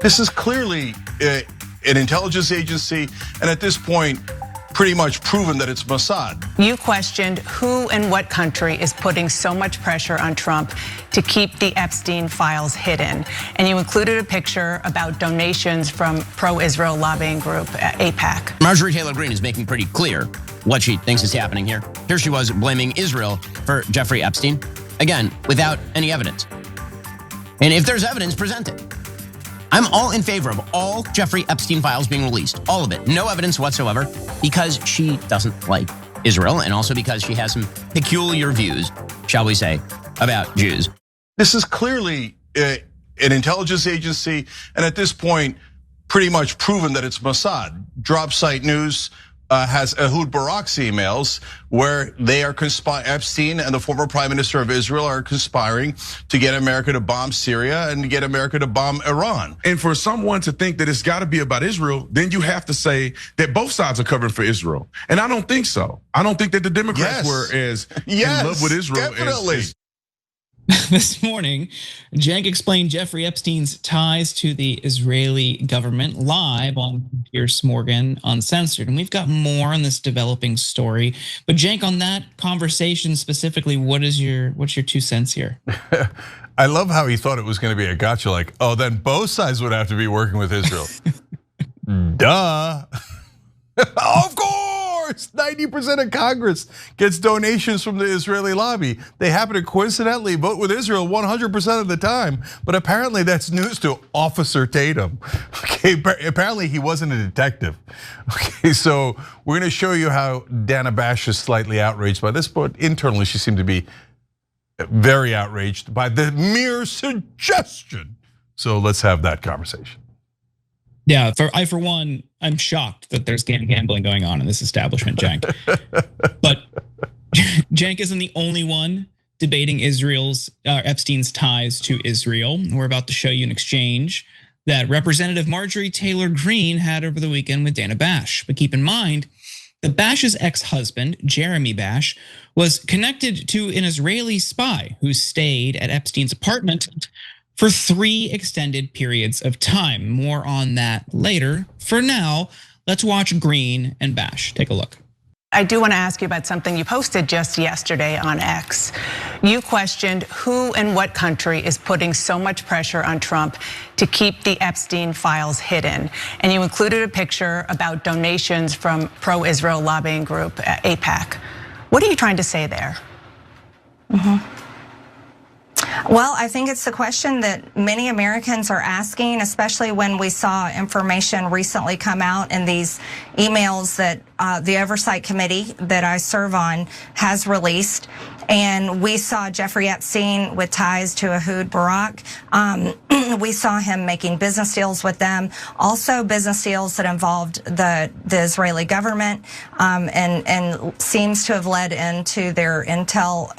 This is clearly an intelligence agency, and at this point, pretty much proven that it's Mossad. You questioned who and what country is putting so much pressure on Trump to keep the Epstein files hidden. And you included a picture about donations from pro-Israel lobbying group AIPAC. Marjorie Taylor Greene is making pretty clear what she thinks is happening here. Here she was blaming Israel for Jeffrey Epstein, again, without any evidence. And if there's evidence, present it. I'm all in favor of all Jeffrey Epstein files being released, all of it, no evidence whatsoever, because she doesn't like Israel and also because she has some peculiar views, shall we say, about Jews. This is clearly an intelligence agency, and at this point, pretty much proven that it's Mossad. Drop Site News has Ehud Barak's emails where they are Epstein and the former prime minister of Israel are conspiring to get America to bomb Syria and to get America to bomb Iran. And for someone to think that it's got to be about Israel, then you have to say that both sides are covering for Israel. And I don't think so. I don't think that the Democrats were as in love with Israel as This morning, Cenk explained Jeffrey Epstein's ties to the Israeli government live on Piers Morgan Uncensored. And we've got more on this developing story. But Cenk, on that conversation specifically, what's your 2 cents here? I love how he thought it was going to be a gotcha, like, oh, then both sides would have to be working with Israel. Duh. Of course, 90% of Congress gets donations from the Israeli lobby. They happen to coincidentally vote with Israel 100% of the time, but apparently that's news to Officer Tatum. Okay, apparently he wasn't a detective. Okay, so we're gonna show you how Dana Bash is slightly outraged by this, but internally she seemed to be very outraged by the mere suggestion. So let's have that conversation. Yeah, for one, I'm shocked that there's gambling going on in this establishment, Cenk. But Cenk isn't the only one debating Epstein's ties to Israel. We're about to show you an exchange that Representative Marjorie Taylor Greene had over the weekend with Dana Bash. But keep in mind that Bash's ex-husband, Jeremy Bash, was connected to an Israeli spy who stayed at Epstein's apartment for 3 extended periods of time. More on that later. For now, let's watch Greene and Bash. Take a look. I do want to ask you about something you posted just yesterday on X. You questioned who and what country is putting so much pressure on Trump to keep the Epstein files hidden. And you included a picture about donations from pro-Israel lobbying group AIPAC. What are you trying to say there? Well, I think it's the question that many Americans are asking, especially when we saw information recently come out in these emails that the Oversight Committee that I serve on has released. And we saw Jeffrey Epstein with ties to Ehud Barak. We saw him making business deals with them, also business deals that involved the Israeli government, and seems to have led into their intel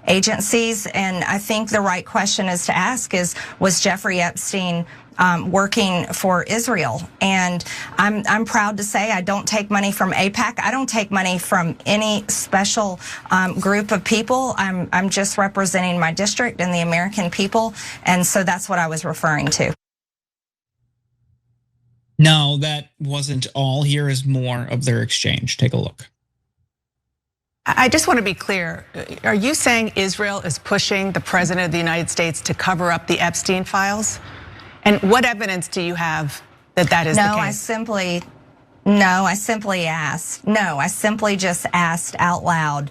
agencies. And I think the right question is to ask is, was Jeffrey Epstein working for Israel? And I'm proud to say I don't take money from AIPAC. I don't take money from any special group of people. I'm just representing my district and the American people. And so that's what I was referring to. No, that wasn't all. Here is more of their exchange. Take a look. I just want to be clear. Are you saying Israel is pushing the president of the United States to cover up the Epstein files? And what evidence do you have that that is the case? I simply just asked out loud,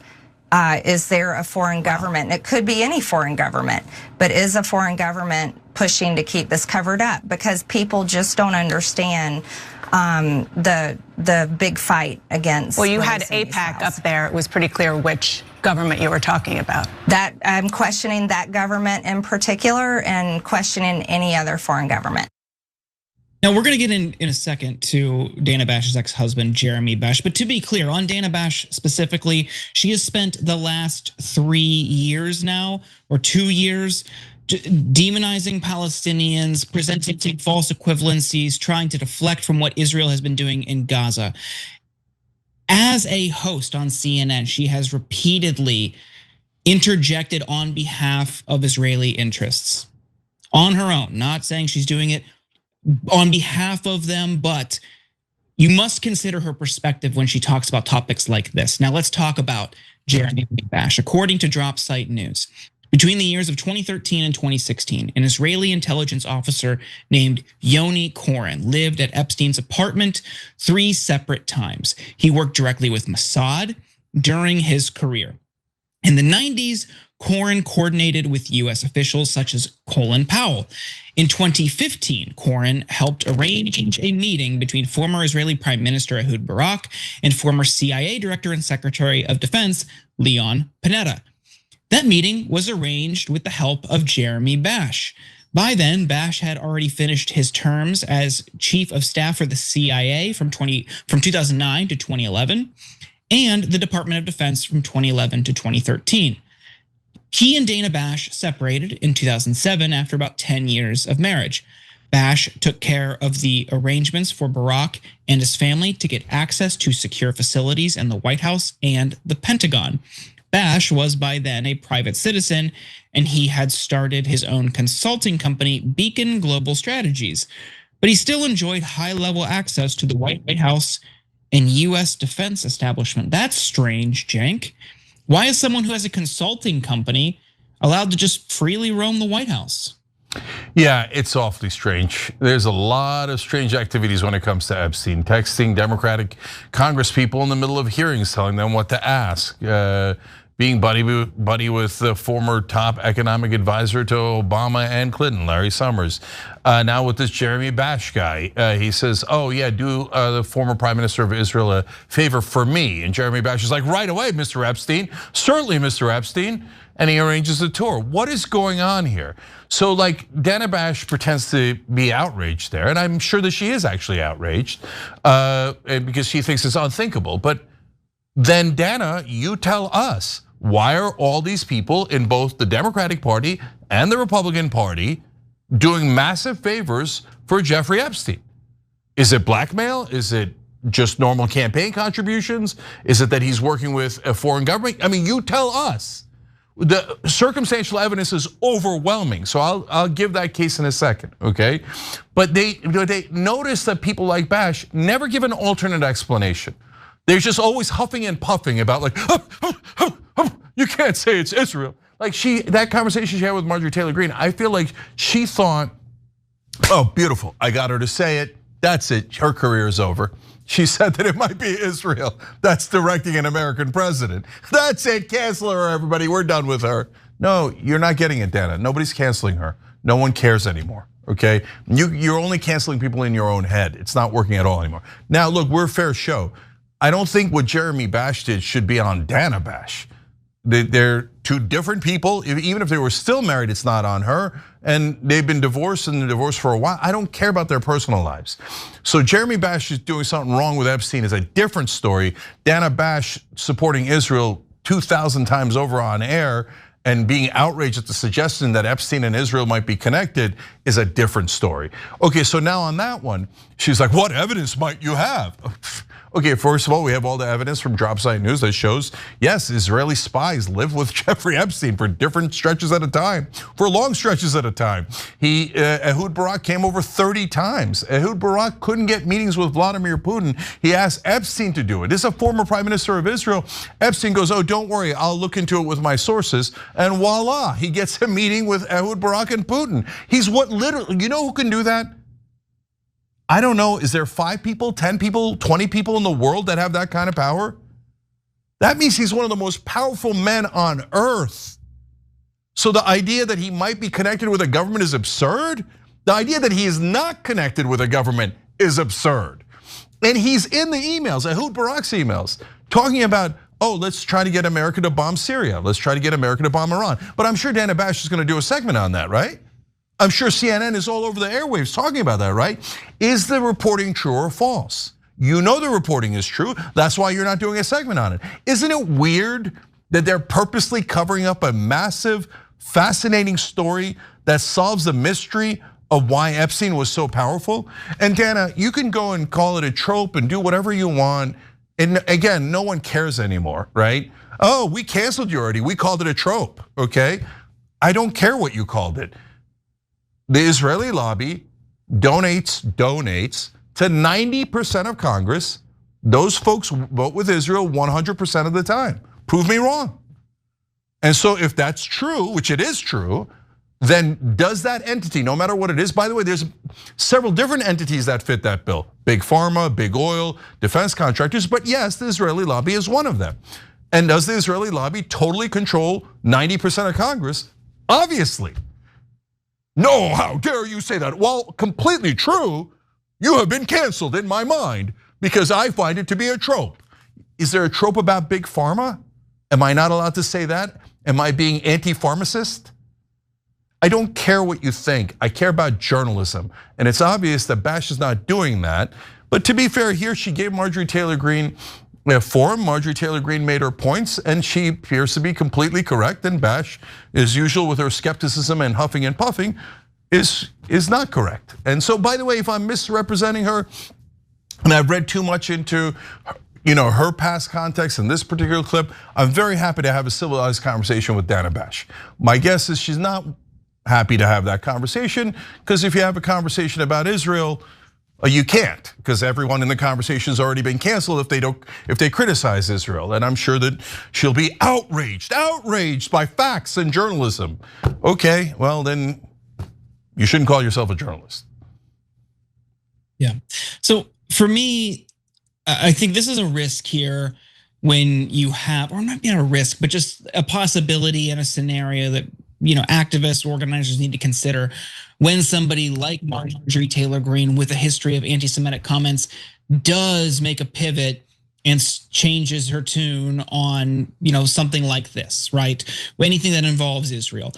is there a foreign government? It could be any foreign government, but is a foreign government pushing to keep this covered up? Because people just don't understand the big fight against. Well, you had AIPAC up there. It was pretty clear which government you were talking about. That I'm questioning that government in particular and questioning any other foreign government. Now we're gonna get in a second to Dana Bash's ex-husband, Jeremy Bash. But to be clear, on Dana Bash specifically, she has spent the last 3 years now, or 2 years, demonizing Palestinians, presenting false equivalencies, trying to deflect from what Israel has been doing in Gaza. As a host on CNN, she has repeatedly interjected on behalf of Israeli interests on her own, not saying she's doing it on behalf of them, but you must consider her perspective when she talks about topics like this. Now let's talk about Jeremy Bash. According to Drop Site News, between the years of 2013 and 2016, an Israeli intelligence officer named Yoni Koren lived at Epstein's apartment 3 separate times. He worked directly with Mossad during his career. In the 90s, Koren coordinated with US officials such as Colin Powell. In 2015, Koren helped arrange a meeting between former Israeli Prime Minister Ehud Barak and former CIA Director and Secretary of Defense Leon Panetta. That meeting was arranged with the help of Jeremy Bash. By then, Bash had already finished his terms as chief of staff for the CIA from 2009 to 2011, and the Department of Defense from 2011 to 2013. He and Dana Bash separated in 2007 after about 10 years of marriage. Bash took care of the arrangements for Barak and his family to get access to secure facilities in the White House and the Pentagon. Bash was by then a private citizen, and he had started his own consulting company, Beacon Global Strategies. But he still enjoyed high-level access to the White House and US defense establishment. That's strange, Cenk. Why is someone who has a consulting company allowed to just freely roam the White House? Yeah, it's awfully strange. There's a lot of strange activities when it comes to Epstein. Texting Democratic Congress people in the middle of hearings, telling them what to ask. Being buddy with the former top economic advisor to Obama and Clinton, Larry Summers. Now with this Jeremy Bash guy, he says, oh yeah, do the former Prime Minister of Israel a favor for me. And Jeremy Bash is like, right away, Mr. Epstein, certainly Mr. Epstein. And he arranges a tour. What is going on here? So like Dana Bash pretends to be outraged there, and I'm sure that she is actually outraged because she thinks it's unthinkable. But then Dana, you tell us, why are all these people in both the Democratic Party and the Republican Party doing massive favors for Jeffrey Epstein? Is it blackmail? Is it just normal campaign contributions? Is it that he's working with a foreign government? I mean, you tell us. The circumstantial evidence is overwhelming, so I'll give that case in a second, okay? But they notice that people like Bash never give an alternate explanation. They're just always huffing and puffing about like, you can't say it's Israel. Like that conversation she had with Marjorie Taylor Greene, I feel like she thought, oh, beautiful, I got her to say it, that's it, her career is over. She said that it might be Israel that's directing an American president. That's it, cancel her, everybody, we're done with her. No, you're not getting it, Dana. Nobody's canceling her. No one cares anymore, okay? You're only canceling people in your own head. It's not working at all anymore. Now, look, we're a fair show. I don't think what Jeremy Bash did should be on Dana Bash. They're two different people. Even if they were still married, it's not on her. And they've been divorced and they're divorced for a while. I don't care about their personal lives. So Jeremy Bash is doing something wrong with Epstein is a different story. Dana Bash supporting Israel 2,000 times over on air and being outraged at the suggestion that Epstein and Israel might be connected is a different story. Okay, so now on that one, she's like, what evidence might you have? Okay, first of all, we have all the evidence from Drop Site News that shows, yes, Israeli spies lived with Jeffrey Epstein for different stretches at a time, for long stretches at a time. Ehud Barak came over 30 times. Ehud Barak couldn't get meetings with Vladimir Putin. He asked Epstein to do it. This is a former Prime Minister of Israel. Epstein goes, oh, don't worry, I'll look into it with my sources. And voila, he gets a meeting with Ehud Barak and Putin. He's what literally, you know who can do that? I don't know, is there 5 people, 10 people, 20 people in the world that have that kind of power? That means he's one of the most powerful men on earth. So the idea that he might be connected with a government is absurd. The idea that he is not connected with a government is absurd. And he's in the emails, Ehud Barak's emails, talking about, oh, let's try to get America to bomb Syria. Let's try to get America to bomb Iran. But I'm sure Dana Bash is gonna do a segment on that, right? I'm sure CNN is all over the airwaves talking about that, right? Is the reporting true or false? You know the reporting is true. That's why you're not doing a segment on it. Isn't it weird that they're purposely covering up a massive, fascinating story that solves the mystery of why Epstein was so powerful? And Dana, you can go and call it a trope and do whatever you want. And again, no one cares anymore, right? Oh, we canceled you already. We called it a trope, okay? I don't care what you called it. The Israeli lobby donates to 90% of Congress. Those folks vote with Israel 100% of the time. Prove me wrong. And so if that's true, which it is true, then does that entity, no matter what it is, by the way, there's several different entities that fit that bill. Big pharma, big oil, defense contractors, but yes, the Israeli lobby is one of them. And does the Israeli lobby totally control 90% of Congress? Obviously. No, how dare you say that? Well, completely true. You have been canceled in my mind because I find it to be a trope. Is there a trope about big pharma? Am I not allowed to say that? Am I being anti-pharmacist? I don't care what you think. I care about journalism. And it's obvious that Bash is not doing that. But to be fair here, she gave Marjorie Taylor Greene a forum. Marjorie Taylor Greene made her points and she appears to be completely correct. And Bash, as usual with her skepticism and huffing and puffing, is not correct. And so, by the way, if I'm misrepresenting her, and I've read too much into her past context in this particular clip, I'm very happy to have a civilized conversation with Dana Bash. My guess is she's not happy to have that conversation, because if you have a conversation about Israel, you can't, because everyone in the conversation has already been canceled if they criticize Israel. And I'm sure that she'll be outraged by facts and journalism. Okay, well then you shouldn't call yourself a journalist. Yeah, so for me, I think this is a risk here when you have, or not a risk, but just a possibility and a scenario that activists, organizers need to consider when somebody like Marjorie Taylor Greene, with a history of anti-Semitic comments, does make a pivot and changes her tune on something like this, right? Anything that involves Israel.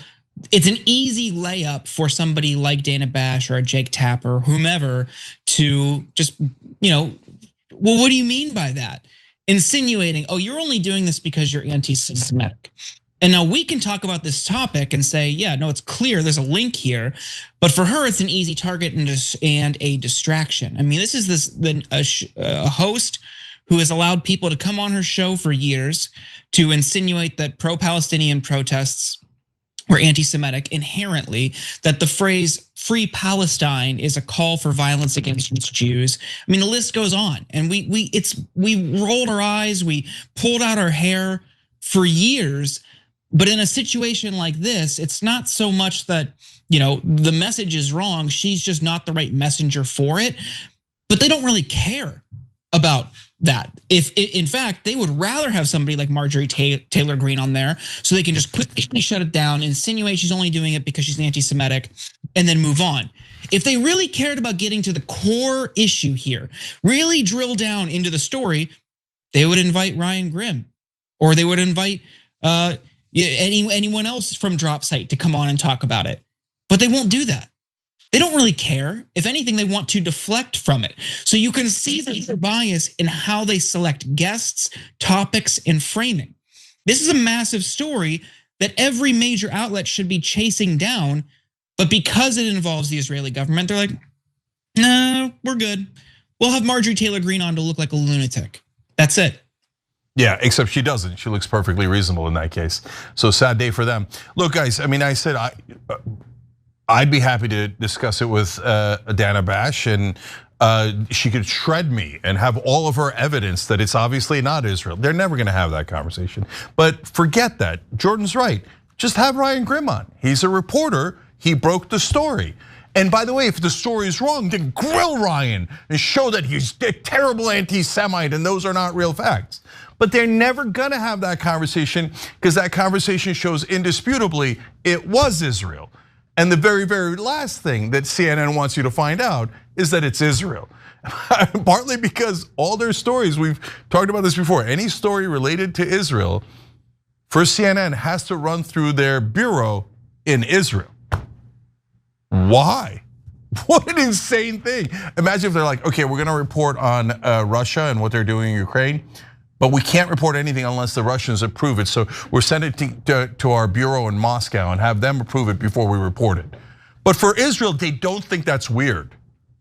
It's an easy layup for somebody like Dana Bash or Jake Tapper, whomever, to just, well, what do you mean by that? Insinuating, oh, you're only doing this because you're anti-Semitic. And now we can talk about this topic and say, yeah, no, it's clear there's a link here. But for her, it's an easy target and a distraction. I mean, this is a host who has allowed people to come on her show for years to insinuate that pro-Palestinian protests were anti-Semitic inherently, that the phrase "Free Palestine" is a call for violence against Jews. I mean, the list goes on, and we rolled our eyes, we pulled out our hair for years. But in a situation like this, it's not so much that the message is wrong. She's just not the right messenger for it. But they don't really care about that. If in fact, they would rather have somebody like Marjorie Taylor Greene on there so they can just quickly shut it down, insinuate she's only doing it because she's anti-Semitic, and then move on. If they really cared about getting to the core issue here, really drill down into the story, they would invite Ryan Grimm, or they would invite anyone else from Drop Site to come on and talk about it. But they won't do that. They don't really care. If anything, they want to deflect from it. So you can see the bias in how they select guests, topics, and framing. This is a massive story that every major outlet should be chasing down. But because it involves the Israeli government, they're like, no, we're good. We'll have Marjorie Taylor Greene on to look like a lunatic. That's it. Yeah, except she doesn't. She looks perfectly reasonable in that case. So sad day for them. Look, guys, I mean, I said I'd be happy to discuss it with Dana Bash, and she could shred me and have all of her evidence that it's obviously not Israel. They're never gonna have that conversation. But forget that, Jordan's right. Just have Ryan Grimm on. He's a reporter, he broke the story. And by the way, if the story is wrong, then grill Ryan and show that he's a terrible anti-Semite and those are not real facts. But they're never gonna have that conversation because that conversation shows indisputably it was Israel. And the very, very last thing that CNN wants you to find out is that it's Israel. Partly because all their stories, we've talked about this before, any story related to Israel for CNN has to run through their bureau in Israel. Why? What an insane thing. Imagine if they're like, okay, we're gonna report on Russia and what they're doing in Ukraine, but we can't report anything unless the Russians approve it. So we're sending it to our bureau in Moscow and have them approve it before we report it. But for Israel, they don't think that's weird.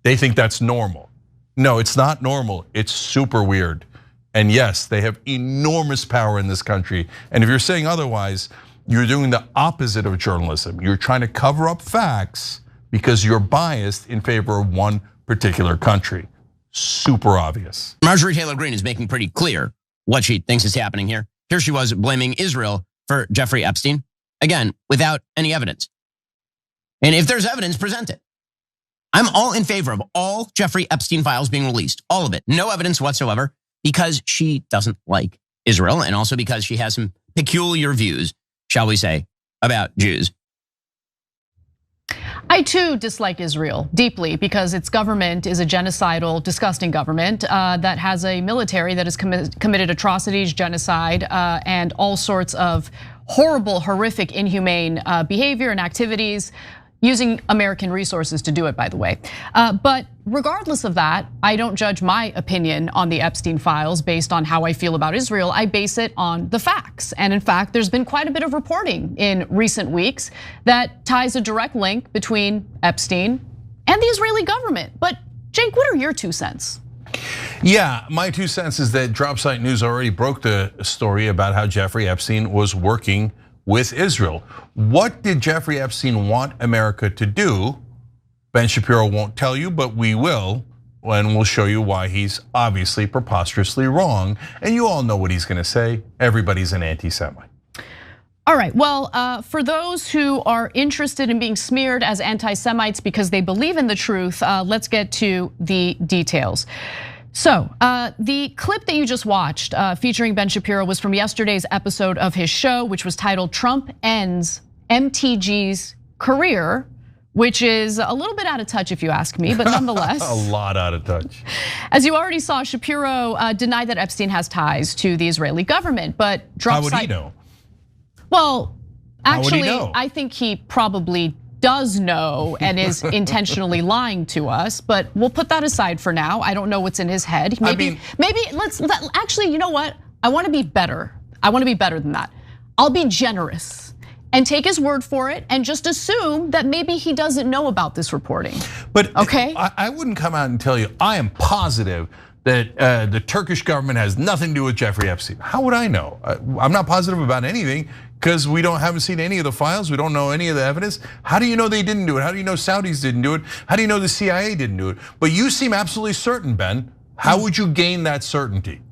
They think that's normal. No, it's not normal, it's super weird. And yes, they have enormous power in this country. And if you're saying otherwise, you're doing the opposite of journalism. You're trying to cover up facts because you're biased in favor of one particular country. Super obvious. Marjorie Taylor Greene is making pretty clear what she thinks is happening here. Here she was blaming Israel for Jeffrey Epstein, again, without any evidence. And if there's evidence, present it. I'm all in favor of all Jeffrey Epstein files being released, all of it, no evidence whatsoever, because she doesn't like Israel and also because she has some peculiar views, shall we say, about Jews. I too dislike Israel deeply because its government is a genocidal, disgusting government that has a military that has committed atrocities, genocide, and all sorts of horrible, horrific, inhumane behavior and activities, using American resources to do it, by the way. But regardless of that, I don't judge my opinion on the Epstein files based on how I feel about Israel. I base it on the facts. And in fact, there's been quite a bit of reporting in recent weeks that ties a direct link between Epstein and the Israeli government. But Jake, what are your 2 cents? Yeah, my 2 cents is that Dropsite News already broke the story about how Jeffrey Epstein was working with Israel. What did Jeffrey Epstein want America to do? Ben Shapiro won't tell you, but we will, and we'll show you why he's obviously preposterously wrong. And you all know what he's gonna say. Everybody's an anti-Semite. All right, well, for those who are interested in being smeared as anti-Semites because they believe in the truth, let's get to the details. So the clip that you just watched featuring Ben Shapiro was from yesterday's episode of his show, which was titled "Trump Ends MTG's Career," which is a little bit out of touch if you ask me, but nonetheless. A lot out of touch. As you already saw, Shapiro denied that Epstein has ties to the Israeli government, but how would he know? Well, actually, know? I think he probably does know and is intentionally lying to us, but we'll put that aside for now. I don't know what's in his head. Maybe let's actually, you know what? I want to be better. I want to be better than that. I'll be generous and take his word for it and just assume that maybe he doesn't know about this reporting. But okay, I wouldn't come out and tell you, I am positive that the Turkish government has nothing to do with Jeffrey Epstein. How would I know? I'm not positive about anything because we haven't seen any of the files. We don't know any of the evidence. How do you know they didn't do it? How do you know Saudis didn't do it? How do you know the CIA didn't do it? But you seem absolutely certain, Ben. How would you gain that certainty?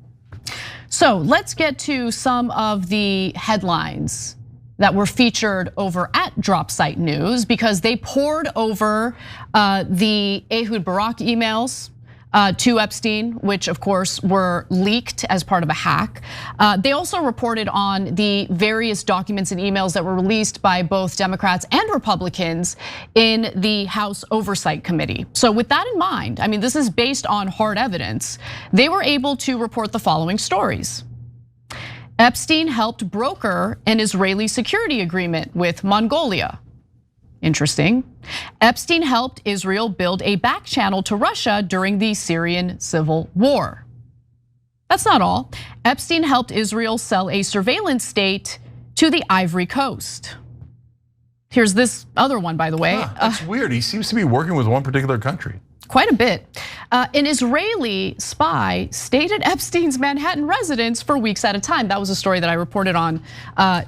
So let's get to some of the headlines that were featured over at Dropsite News because they poured over the Ehud Barak emails to Epstein, which of course were leaked as part of a hack. They also reported on the various documents and emails that were released by both Democrats and Republicans in the House Oversight Committee. So with that in mind, I mean, this is based on hard evidence. They were able to report the following stories. Epstein helped broker an Israeli security agreement with Mongolia. Interesting. Epstein helped Israel build a back channel to Russia during the Syrian civil war. That's not all. Epstein helped Israel sell a surveillance state to the Ivory Coast. Here's this other one, by the way. That's weird. He seems to be working with one particular country. Quite a bit. An Israeli spy stayed at Epstein's Manhattan residence for weeks at a time. That was a story that I reported on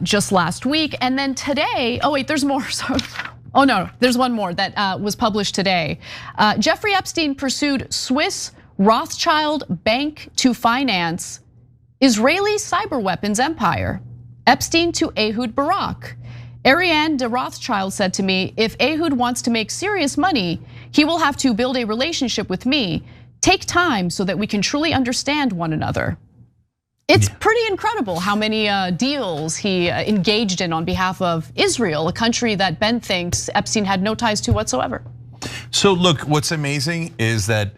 just last week. And then today, oh wait, there's more. Oh no, there's one more that was published today. Jeffrey Epstein pursued Swiss Rothschild Bank to finance Israeli cyber weapons empire. Epstein to Ehud Barak. Ariane de Rothschild said to me, if Ehud wants to make serious money, he will have to build a relationship with me. Take time so that we can truly understand one another. It's pretty incredible how many deals he engaged in on behalf of Israel, a country that Ben thinks Epstein had no ties to whatsoever. So look, what's amazing is that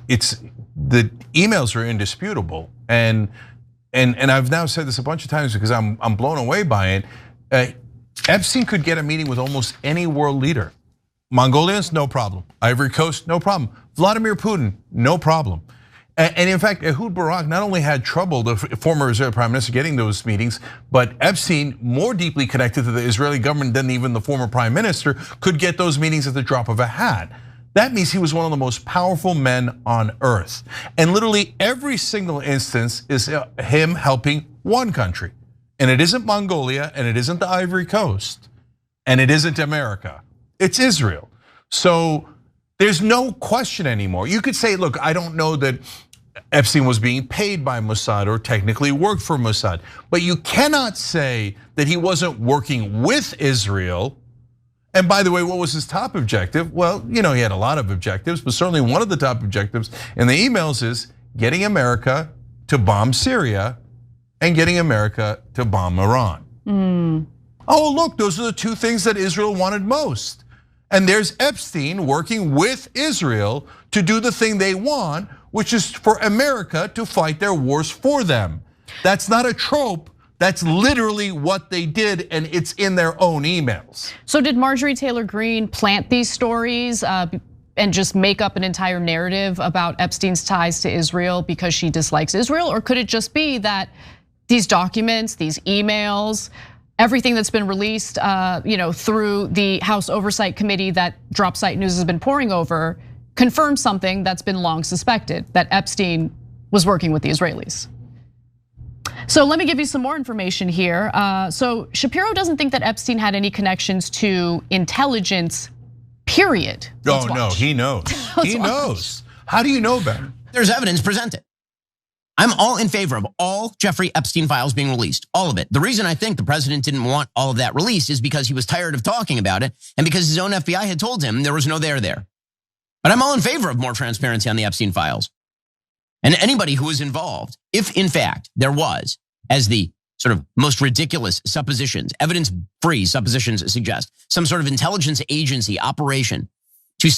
it's the emails are indisputable, and I've now said this a bunch of times because I'm blown away by it. Epstein could get a meeting with almost any world leader. Mongolians, no problem. Ivory Coast, no problem. Vladimir Putin, no problem. And in fact, Ehud Barak not only had trouble, the former Israeli prime minister, getting those meetings, but Epstein, more deeply connected to the Israeli government than even the former prime minister, could get those meetings at the drop of a hat. That means he was one of the most powerful men on earth. And literally every single instance is him helping one country. And it isn't Mongolia, and it isn't the Ivory Coast, and it isn't America. It's Israel. So there's no question anymore. You could say, look, I don't know that Epstein was being paid by Mossad or technically worked for Mossad, but you cannot say that he wasn't working with Israel. And by the way, what was his top objective? Well, he had a lot of objectives, but certainly one of the top objectives in the emails is getting America to bomb Syria and getting America to bomb Iran. Oh, look, those are the two things that Israel wanted most. And there's Epstein working with Israel to do the thing they want, which is for America to fight their wars for them. That's not a trope. That's literally what they did, and it's in their own emails. So did Marjorie Taylor Greene plant these stories and just make up an entire narrative about Epstein's ties to Israel because she dislikes Israel? Or could it just be that these documents, these emails, everything that's been released through the House Oversight Committee that Drop Site News has been poring over confirms something that's been long suspected, that Epstein was working with the Israelis? So let me give you some more information here. So Shapiro doesn't think that Epstein had any connections to intelligence, period. Oh no, he knows. He knows. How do you know, Ben? There's evidence presented. I'm all in favor of all Jeffrey Epstein files being released, all of it. The reason I think the president didn't want all of that released is because he was tired of talking about it and because his own FBI had told him there was no there. But I'm all in favor of more transparency on the Epstein files. And anybody who was involved, if in fact there was, as the sort of most ridiculous suppositions, evidence-free suppositions suggest, some sort of intelligence agency operation to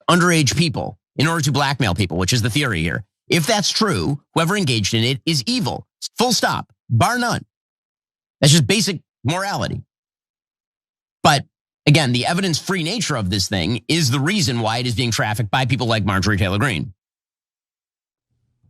underage people in order to blackmail people, which is the theory here. If that's true, whoever engaged in it is evil, full stop, bar none. That's just basic morality. But again, the evidence-free nature of this thing is the reason why it is being trafficked by people like Marjorie Taylor Greene.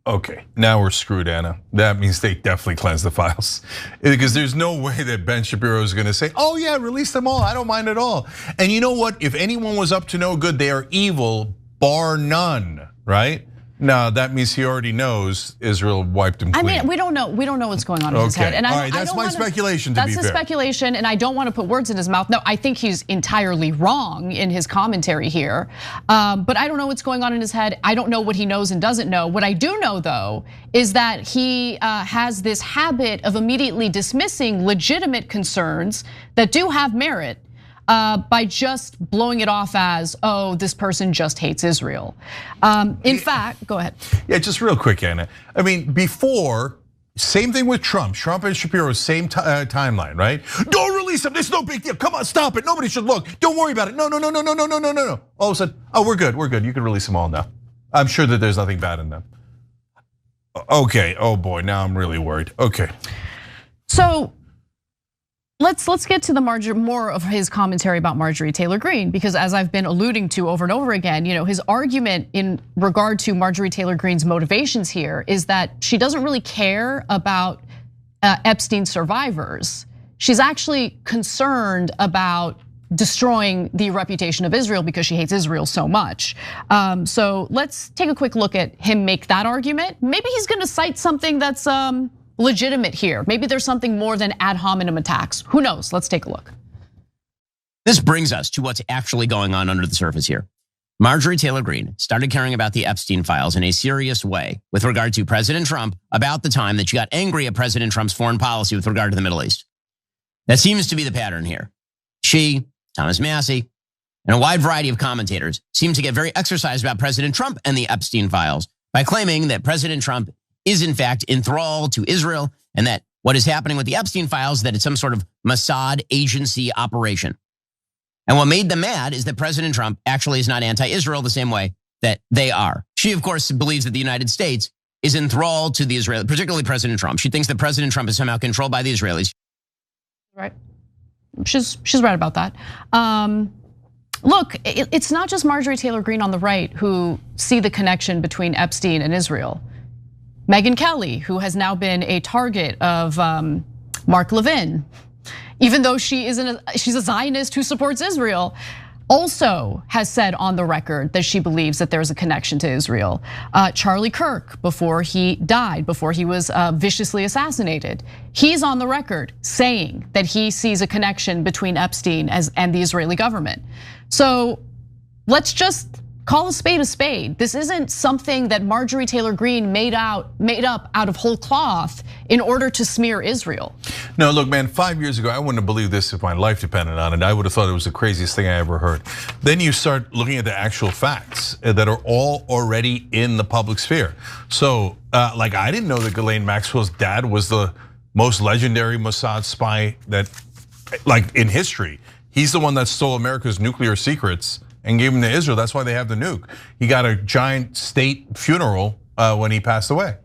Okay, now we're screwed, Anna. That means they definitely cleanse the files. Because there's no way that Ben Shapiro is gonna say, oh yeah, release them all, I don't mind at all. And you know what, if anyone was up to no good, they are evil, bar none, right? No, that means he already knows Israel wiped him clean. I mean, we don't know what's going on in his head. And all right, that's my speculation, to be fair. That's his speculation, and I don't want to put words in his mouth. No, I think he's entirely wrong in his commentary here. But I don't know what's going on in his head. I don't know what he knows and doesn't know. What I do know, though, is that he has this habit of immediately dismissing legitimate concerns that do have merit by just blowing it off as, oh, this person just hates Israel. In fact, go ahead. Yeah, just real quick, Anna. I mean, before, same thing with Trump. Trump and Shapiro, same timeline, right? Don't release them, there's no big deal. Come on, stop it, nobody should look. Don't worry about it, no. All of a sudden, oh, we're good, you can release them all now. I'm sure that there's nothing bad in them. Okay, oh boy, now I'm really worried, okay. So, Let's get to the more of his commentary about Marjorie Taylor Greene, because as I've been alluding to over and over again, his argument in regard to Marjorie Taylor Greene's motivations here is that she doesn't really care about Epstein survivors. She's actually concerned about destroying the reputation of Israel because she hates Israel so much. So let's take a quick look at him make that argument. Maybe he's gonna cite something that's legitimate here. Maybe there's something more than ad hominem attacks. Who knows? Let's take a look. This brings us to what's actually going on under the surface here. Marjorie Taylor Greene started caring about the Epstein files in a serious way with regard to President Trump about the time that she got angry at President Trump's foreign policy with regard to the Middle East. That seems to be the pattern here. She, Thomas Massie, and a wide variety of commentators seem to get very exercised about President Trump and the Epstein files by claiming that President Trump is in fact enthralled to Israel and that what is happening with the Epstein files, that it's some sort of Mossad agency operation. And what made them mad is that President Trump actually is not anti-Israel the same way that they are. She, of course, believes that the United States is enthralled to the Israelis, particularly President Trump. She thinks that President Trump is somehow controlled by the Israelis. Right, she's right about that. Look, it's not just Marjorie Taylor Greene on the right who see the connection between Epstein and Israel. Megyn Kelly, who has now been a target of Mark Levin, even though she's a Zionist who supports Israel. also has said on the record that she believes that there's a connection to Israel. Charlie Kirk, before he died, before he was viciously assassinated, he's on the record saying that he sees a connection between Epstein and the Israeli government. So let's just call a spade a spade. This isn't something that Marjorie Taylor Greene made up out of whole cloth in order to smear Israel. No, look, man, 5 years ago, I wouldn't have believed this if my life depended on it. I would have thought it was the craziest thing I ever heard. Then you start looking at the actual facts that are all already in the public sphere. So, like, I didn't know that Ghislaine Maxwell's dad was the most legendary Mossad spy that, like, in history. He's the one that stole America's nuclear secrets and gave them to Israel. That's why they have the nuke. He got a giant state funeral when he passed away.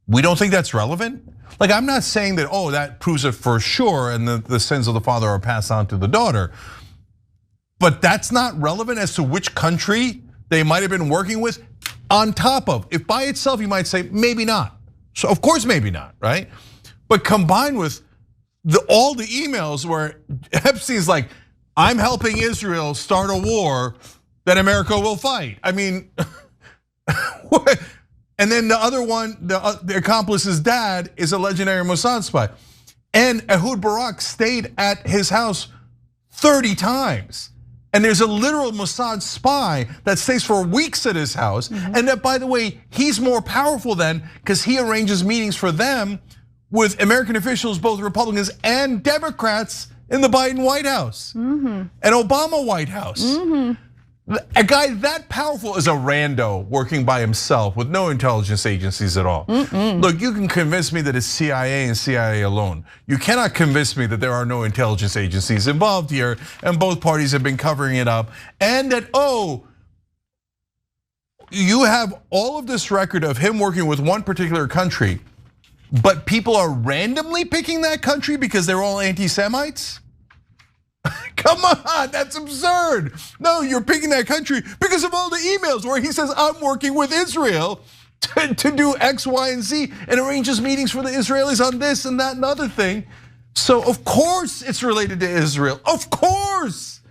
We don't think that's relevant? Like, I'm not saying that, that proves it for sure and the sins of the father are passed on to the daughter. But that's not relevant as to which country they might have been working with on top of. If by itself you might say, maybe not. So of course, maybe not, right? But combined with all the emails where Epstein's like, I'm helping Israel start a war that America will fight. I mean, and then the other one, the accomplice's dad is a legendary Mossad spy. And Ehud Barak stayed at his house 30 times. And there's a literal Mossad spy that stays for weeks at his house. And that, by the way, he's more powerful then because he arranges meetings for them with American officials, both Republicans and Democrats, in the Biden White House, and Obama White House. A guy that powerful is a rando working by himself with no intelligence agencies at all. Look, you can convince me that it's CIA and CIA alone. You cannot convince me that there are no intelligence agencies involved here and both parties have been covering it up. And that, you have all of this record of him working with one particular country, but people are randomly picking that country because they're all anti-Semites? Come on, that's absurd. No, you're picking that country because of all the emails where he says, I'm working with Israel to do X, Y, and Z and arranges meetings for the Israelis on this and that and other thing. So of course it's related to Israel, of course.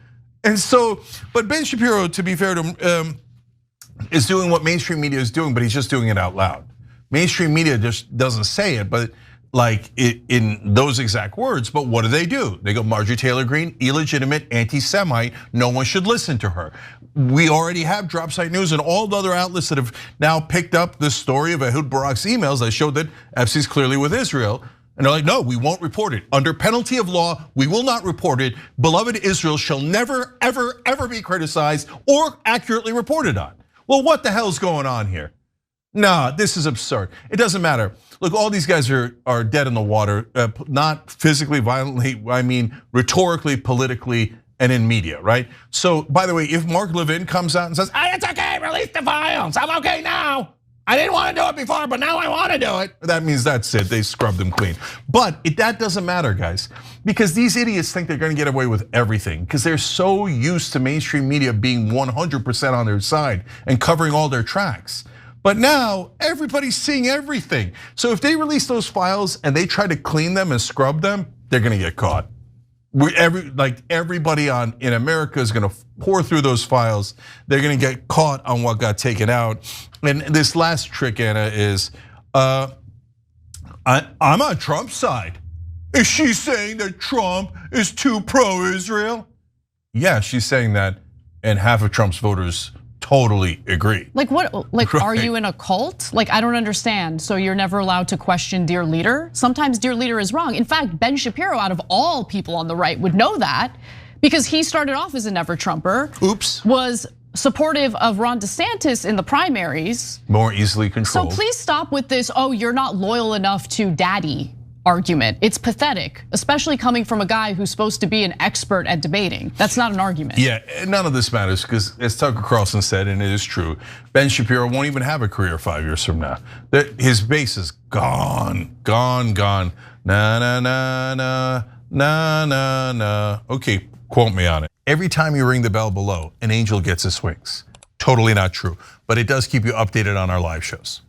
And so, but Ben Shapiro, to be fair to him, is doing what mainstream media is doing, but he's just doing it out loud. Mainstream media just doesn't say it, but like in those exact words, but what do? They go, Marjorie Taylor Greene, illegitimate anti-Semite, no one should listen to her. We already have Drop Site News and all the other outlets that have now picked up the story of Ehud Barak's emails that showed that Epstein's clearly with Israel. And they're like, no, we won't report it. Under penalty of law, we will not report it. Beloved Israel shall never, ever, ever be criticized or accurately reported on. Well, what the hell's going on here? No, this is absurd. It doesn't matter. Look, all these guys are dead in the water, not physically, violently, I mean, rhetorically, politically, and in media, right? So, by the way, if Mark Levin comes out and says, it's okay, release the files, I'm okay now. I didn't want to do it before, but now I want to do it. That means that's it, they scrubbed them clean. But that doesn't matter, guys, because these idiots think they're gonna get away with everything because they're so used to mainstream media being 100% on their side and covering all their tracks. But now everybody's seeing everything. So if they release those files and they try to clean them and scrub them, they're gonna get caught. Everybody in America is gonna pour through those files. They're gonna get caught on what got taken out. And this last trick, Anna, is I'm on Trump's side. Is she saying that Trump is too pro-Israel? Yeah, she's saying that, and half of Trump's voters totally agree. Like what? Like, right. Are you in a cult? Like, I don't understand. So you're never allowed to question dear leader? Sometimes dear leader is wrong. In fact, Ben Shapiro, out of all people on the right, would know that because he started off as a never Trumper. Oops. Was supportive of Ron DeSantis in the primaries. More easily controlled. So please stop with this, you're not loyal enough to daddy argument. It's pathetic, especially coming from a guy who's supposed to be an expert at debating. That's not an argument. Yeah, none of this matters because as Tucker Carlson said, and it is true, Ben Shapiro won't even have a career 5 years from now. His base is gone, gone, gone. Na, na, na, na, na, na, na. Okay, quote me on it. Every time you ring the bell below, an angel gets his wings. Totally not true, but it does keep you updated on our live shows.